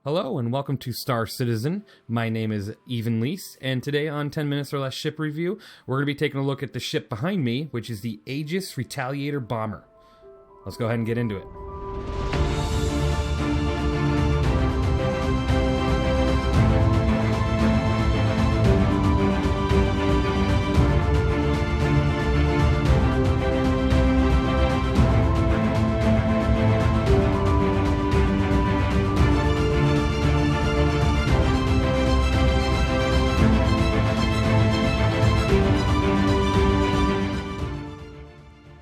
Hello and welcome to Star Citizen. My name is Evenlease, and today on 10 Minutes or Less Ship Review, we're going to be taking a look at the ship behind me, which is the AEGIS Retaliator bomber. Let's go ahead and get into it.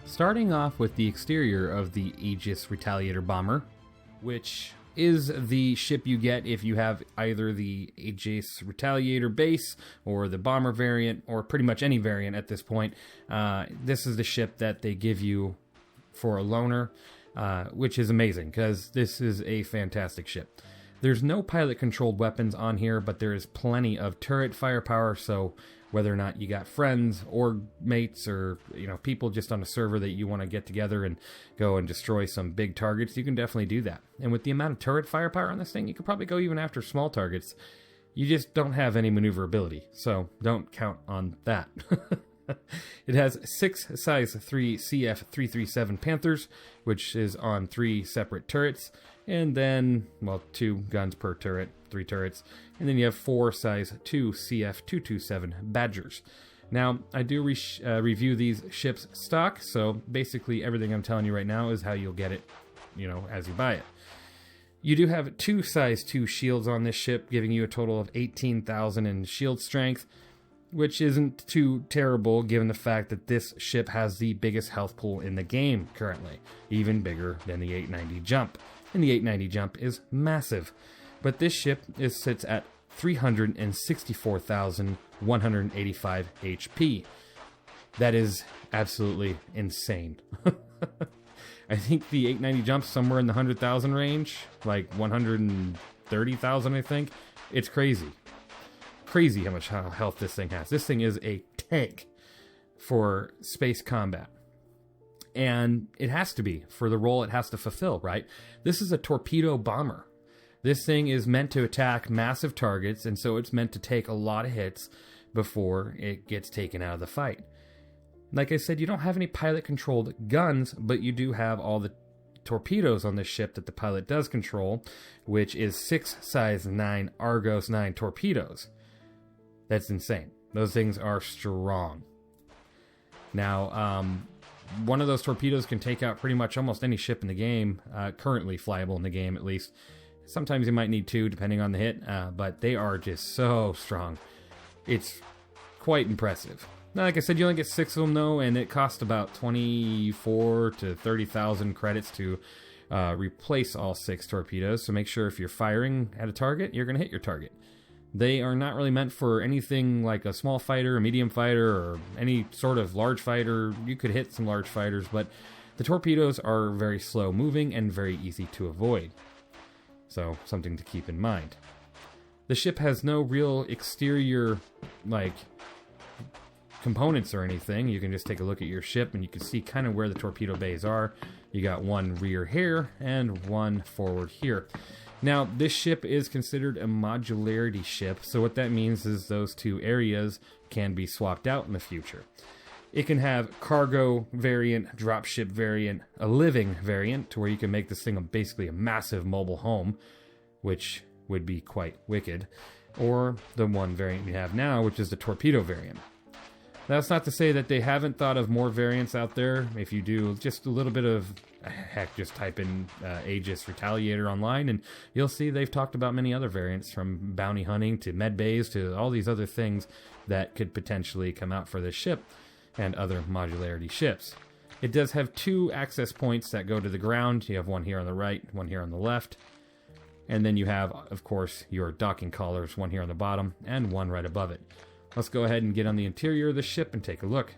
Starting off with the exterior of the AEGIS Retaliator bomber, which is the ship you get if you have either the AEGIS Retaliator base or the bomber variant, or pretty much any variant at this point. This is the ship that they give you for a loaner, which is amazing because this is a fantastic ship. There's no pilot-controlled weapons on here, but there is plenty of turret firepower, so whether or not you got friends or mates or people just on a server that you want to get together and go and destroy some big targets, you can definitely do that. And with the amount of turret firepower on this thing, you could probably go even after small targets. You just don't have any maneuverability, so don't count on that. It has 6 size 3 CF-337 Panthers, which is on 3 separate turrets, and then, 2 guns per turret, 3 turrets, and then you have 4 size 2 CF-227 Badgers. Now, I do review these ships stock, so basically everything I'm telling you right now is how you'll get it, as you buy it. You do have 2 size 2 shields on this ship, giving you a total of 18,000 in shield strength, which isn't too terrible given the fact that this ship has the biggest health pool in the game currently, even bigger than the 890 jump. And the 890 jump is massive, but this ship sits at 364,185 HP. That is absolutely insane. I think the 890 jump's somewhere in the 100,000 range, like 130,000 I think. It's crazy. Crazy how much health this thing has. This thing is a tank for space combat. And it has to be for the role it has to fulfill, right? This is a torpedo bomber. This thing is meant to attack massive targets, and so it's meant to take a lot of hits before it gets taken out of the fight. Like I said, you don't have any pilot-controlled guns, but you do have all the torpedoes on this ship that the pilot does control, which is 6 size 9 Argos 9 torpedoes. That's insane. Those things are strong. Now, one of those torpedoes can take out pretty much almost any ship in the game, currently flyable in the game at least. Sometimes you might need 2 depending on the hit, but they are just so strong. It's quite impressive. Now, like I said, you only get 6 of them though, and it costs about 24 to 30,000 credits to replace all 6 torpedoes. So make sure if you're firing at a target, you're going to hit your target. They are not really meant for anything like a small fighter, a medium fighter, or any sort of large fighter. You could hit some large fighters, but the torpedoes are very slow moving and very easy to avoid. So, something to keep in mind. The ship has no real exterior, components or anything. You can just take a look at your ship and you can see kind of where the torpedo bays are. You got one rear here and one forward here. Now, this ship is considered a modularity ship, so what that means is those 2 areas can be swapped out in the future. It can have cargo variant, dropship variant, a living variant, to where you can make this thing basically a massive mobile home, which would be quite wicked, or the one variant you have now, which is the torpedo variant. That's not to say that they haven't thought of more variants out there. If you do just a little bit of, just type in AEGIS Retaliator online, and you'll see they've talked about many other variants, from bounty hunting to med bays to all these other things that could potentially come out for this ship and other modularity ships. It does have 2 access points that go to the ground. You have one here on the right, one here on the left. And then you have, of course, your docking collars, one here on the bottom and one right above it. Let's go ahead and get on the interior of the ship and take a look.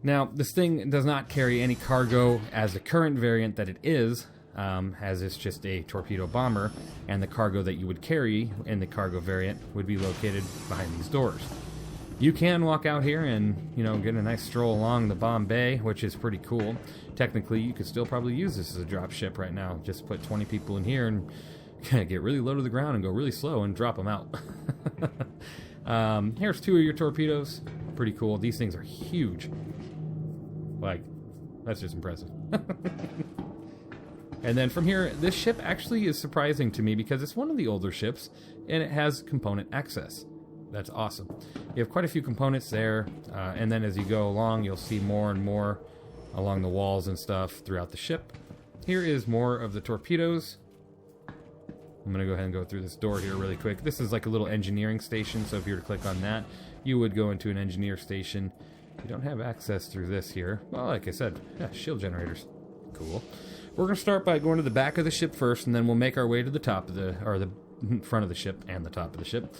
Now, this thing does not carry any cargo as the current variant that it is, as it's just a torpedo bomber, and the cargo that you would carry in the cargo variant would be located behind these doors. You can walk out here and, you know, get a nice stroll along the bomb bay, which is pretty cool. Technically, you could still probably use this as a drop ship right now. Just put 20 people in here and get really low to the ground and go really slow and drop them out. Here's 2 of your torpedoes. Pretty cool. These things are huge. Like, that's just impressive. And then from here, this ship actually is surprising to me because it's one of the older ships and it has component access. That's awesome. You have quite a few components there, and then as you go along, you'll see more and more along the walls and stuff throughout the ship. Here is more of the torpedoes. I'm going to go ahead and go through this door here really quick. This is like a little engineering station, so if you were to click on that, you would go into an engineer station. You don't have access through this here. Well, like I said, yeah, shield generators. Cool. We're going to start by going to the back of the ship first, and then we'll make our way to the top of the, or the front of the ship and the top of the ship.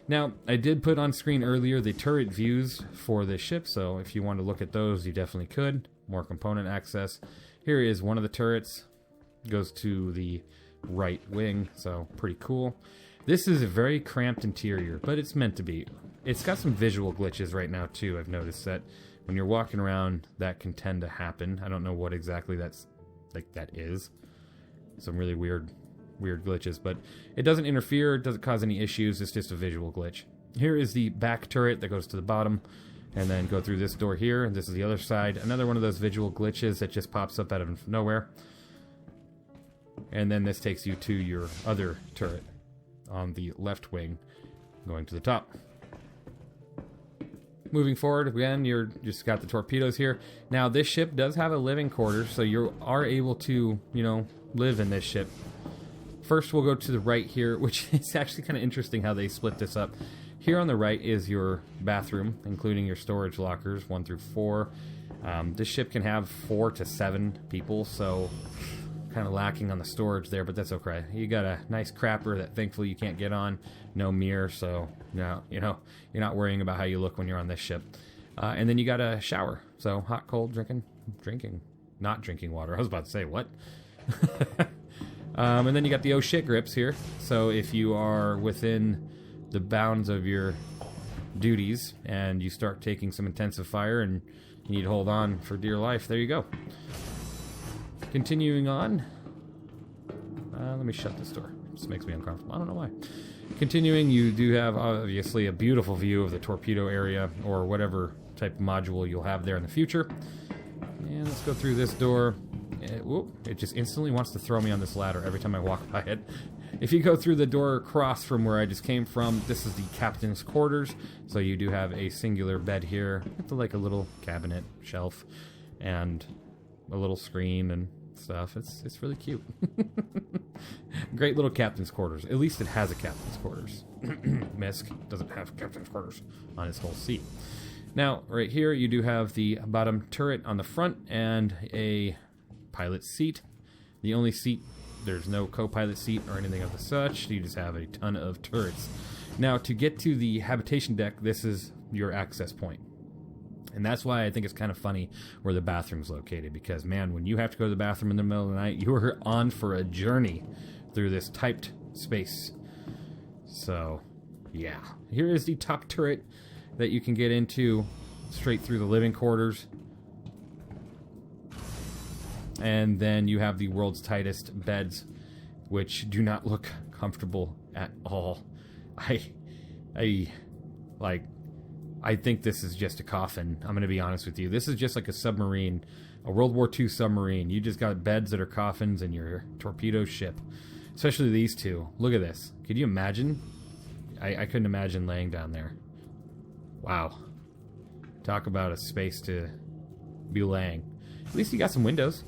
Now, I did put on screen earlier the turret views for this ship, so if you want to look at those, you definitely could. More component access. Here is one of the turrets. Goes to the right wing, so pretty cool. This is a very cramped interior, but it's meant to be. It's got some visual glitches right now, too. I've noticed that when you're walking around, that can tend to happen. I don't know what exactly that is. Some really weird glitches, but it doesn't interfere, it doesn't cause any issues, it's just a visual glitch. Here is the back turret that goes to the bottom, and then go through this door here, and this is the other side. Another one of those visual glitches that just pops up out of nowhere. And then this takes you to your other turret on the left wing, going to the top. Moving forward, again, you're just got the torpedoes here. Now, this ship does have a living quarters, so you are able to, you know, live in this ship. First, we'll go to the right here, which is actually kind of interesting how they split this up. Here on the right is your bathroom, including your storage lockers, 1 through 4. This ship can have 4 to 7 people, so kind of lacking on the storage there, but that's okay. You got a nice crapper that thankfully you can't get on. No mirror, so no, you know, you're not worrying about how you look when you're on this ship. And then you got a shower, so hot, cold, not drinking water. I was about to say, what? And then you got the oh shit grips here. So if you are within the bounds of your duties and you start taking some intensive fire and you need to hold on for dear life, there you go. Continuing on. Let me shut this door. This makes me uncomfortable. I don't know why. Continuing, you do have obviously a beautiful view of the torpedo area or whatever type of module you'll have there in the future. And let's go through this door. It just instantly wants to throw me on this ladder every time I walk by it. If you go through the door across from where I just came from, this is the captain's quarters. So you do have a singular bed here with like a little cabinet shelf and a little screen and stuff. It's really cute. Great little captain's quarters. At least it has a captain's quarters. Misk doesn't have captain's quarters on his whole seat. Now, right here, you do have the bottom turret on the front and a pilot seat. The only seat, there's no co-pilot seat or anything of the such. You just have a ton of turrets. Now, to get to the habitation deck, this is your access point. And that's why I think it's kind of funny where the bathroom's located. Because, man, when you have to go to the bathroom in the middle of the night, you are on for a journey through this typed space. So, yeah. Here is the top turret that you can get into straight through the living quarters. And then you have the world's tightest beds, which do not look comfortable at all. I think this is just a coffin. I'm going to be honest with you. This is just like a submarine, a World War II submarine. You just got beds that are coffins in your torpedo ship, especially these two. Look at this. Could you imagine? I couldn't imagine laying down there. Wow. Talk about a space to be laying. At least you got some windows.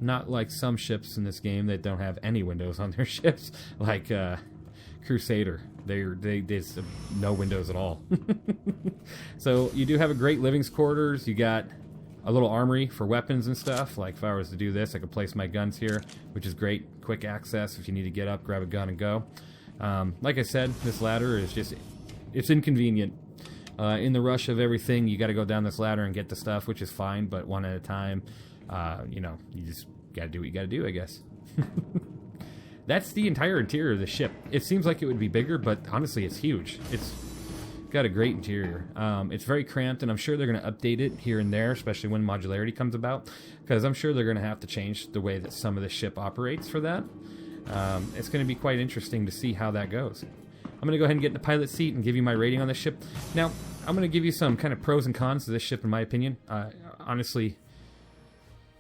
Not like some ships in this game that don't have any windows on their ships, like Crusader. There's no windows at all. So you do have a great living quarters. You got a little armory for weapons and stuff. Like if I was to do this, I could place my guns here, which is great. Quick access if you need to get up, grab a gun, and go. Like I said, this ladder is just, it's inconvenient. In the rush of everything, you got to go down this ladder and get the stuff, which is fine, but one at a time. You know, you just got to do what you got to do, I guess. That's the entire interior of the ship. It seems like it would be bigger, but honestly, it's huge. It's got a great interior. It's very cramped, and I'm sure they're going to update it here and there, especially when modularity comes about, because I'm sure they're going to have to change the way that some of the ship operates for that. It's going to be quite interesting to see how that goes. I'm going to go ahead and get in the pilot seat and give you my rating on this ship. Now, I'm going to give you some kind of pros and cons to this ship, in my opinion. Honestly,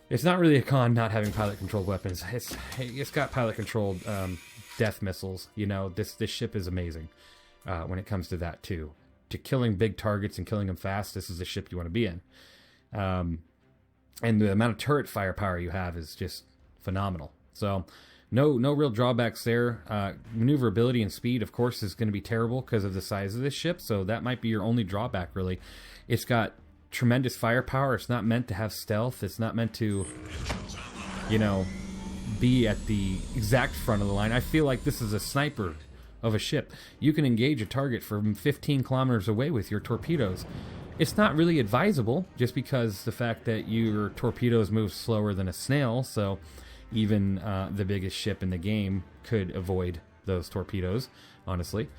it's not really a con not having pilot-controlled weapons. It's got pilot-controlled death missiles. You know, this ship is amazing when it comes to that, too. To killing big targets and killing them fast, this is the ship you want to be in. And the amount of turret firepower you have is just phenomenal. So, no real drawbacks there. Maneuverability and speed, of course, is going to be terrible because of the size of this ship, so that might be your only drawback, really. It's got tremendous firepower. It's not meant to have stealth. It's not meant to, you know, be at the exact front of the line. I feel like this is a sniper of a ship. You can engage a target from 15 kilometers away with your torpedoes. It's not really advisable, just because the fact that your torpedoes move slower than a snail, so even the biggest ship in the game could avoid those torpedoes, honestly,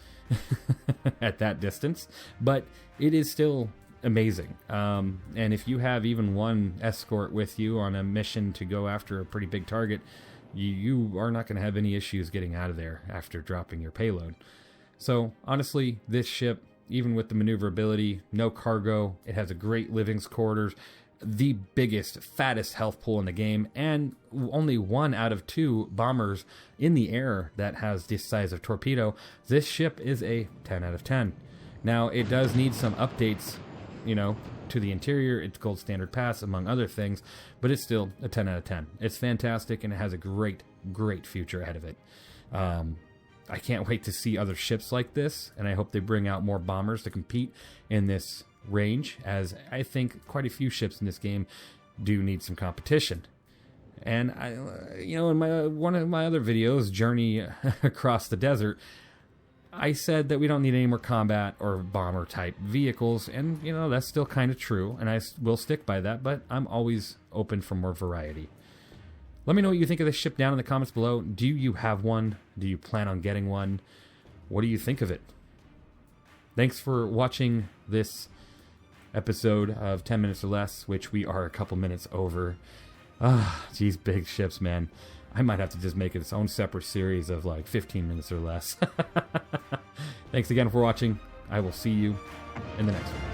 at that distance. But it is still amazing. And if you have even one escort with you on a mission to go after a pretty big target, you are not going to have any issues getting out of there after dropping your payload. So honestly, this ship, even with the maneuverability, no cargo, it has a great living quarters, the biggest, fattest health pool in the game, and only 1 out of 2 bombers in the air that has this size of torpedo. This ship is a 10 out of 10. Now, it does need some updates, you know, to the interior. It's gold standard pass, among other things, but it's still a 10 out of 10. It's fantastic, and it has a great future ahead of it. I can't wait to see other ships like this, and I hope they bring out more bombers to compete in this range, as I think quite a few ships in this game do need some competition. And I, you know, in one of my other videos, Journey Across the Desert, I said that we don't need any more combat or bomber type vehicles, and you know, that's still kind of true, and I will stick by that, but I'm always open for more variety. Let me know what you think of this ship down in the comments below. Do you have one? Do you plan on getting one? What do you think of it? Thanks for watching this episode of 10 minutes or less, which we are a couple minutes over. Geez, big ships, man. I might have to just make it its own separate series of like 15 minutes or less. Thanks again for watching. I will see you in the next one.